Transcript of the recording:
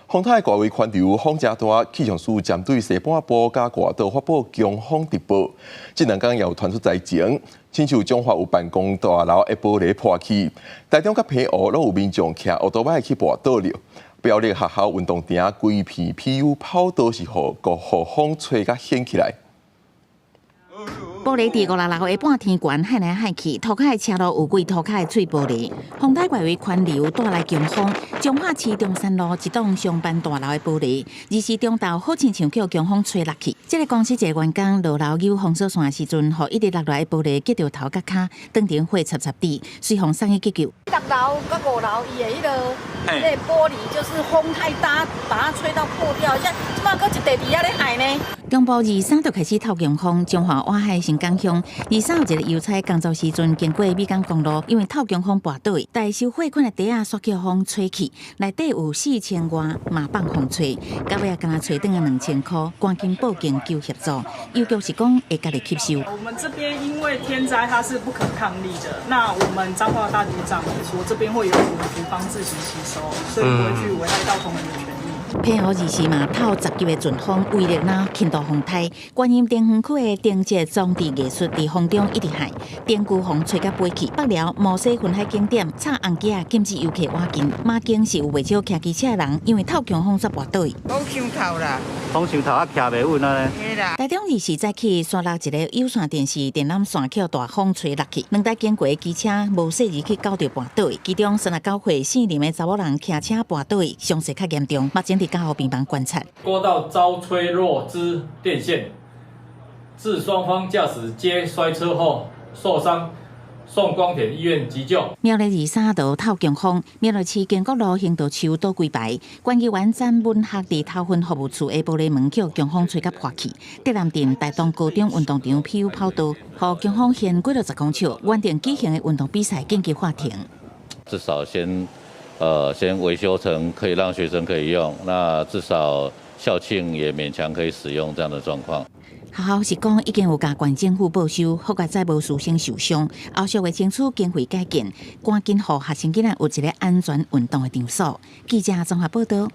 风台外围环流风正大，气象署针对西半部甲外岛发布强风特报。这两天也有传出灾情，亲像中华有办公大楼的玻璃破去，台中甲平湖拢有民众骑奥多摆去跋倒了。表列学校运动场规片 PU 跑道是互风吹甲掀起来。 玻璃伫566下半天悬海来海去，涂骹的车路有几涂骹的碎玻璃。风台外围环流带来强风，彰化市中山路一栋商办大楼的玻璃，二是中昼好亲像叫强风吹落去。这个公司一个员工落楼有封锁线的时阵，互一直落来的玻璃击到头甲骹，当场血插插地，随后送去急救。6楼跟5楼伊的那个玻璃就是风太大，把它吹到破掉。现在嘛，搁一地底下咧海呢。 中部23就开始透强风，彰化外海新港乡23有一个邮差工作时阵经过美港公路，因为透强风跋倒，大收货款的袋仔煞叫风吹去，内底有4000外，嘛放风吹，到尾敢若吹转啊2000块，赶紧报警求协助。邮局是讲会家己吸收。我们这边因为天灾它是不可抗力的，那我们彰化大局长说这边会有我们局方自行吸收，所以不会去危害到同仁的权益。 偏河二时嘛，透10级的阵风，威力呐轻度风台。观音灯园区的灯节装置艺术伫风中一直海，灯具风吹甲飞起。北寮毛西云海景点插红旗禁止游客挖近，马经是有不少骑机车的人，因为透强风煞跋倒。风伤头啦，风伤头啊，骑袂稳啊咧。台中二时早起刷落一个有线电视电缆线桥大风吹落去，两台经过的机车无细日去搞到跋倒，其中39岁姓林的查某人骑车跋倒，伤势较严重，目前伫家护病房观察。过道遭吹落之电线，致双方驾驶皆摔车后受伤，送光田医院急救。苗栗23度透强风，苗栗市建国路行道树倒几排，管理员詹文学伫头份服务处的玻璃门叫强风吹甲破去。德南镇大东高中运动场 PU 跑道，互强风掀几10公尺，原定举行的运动比赛紧急喊停。至少先维修成可以让学生可以用，那至少校庆也勉强可以使用这样的状况。学校是讲已经有甲县政府报销，好在再无师生受伤，后续会争取经费改建，赶紧互学生囡仔有一个安全运动的场所。记者综合报道。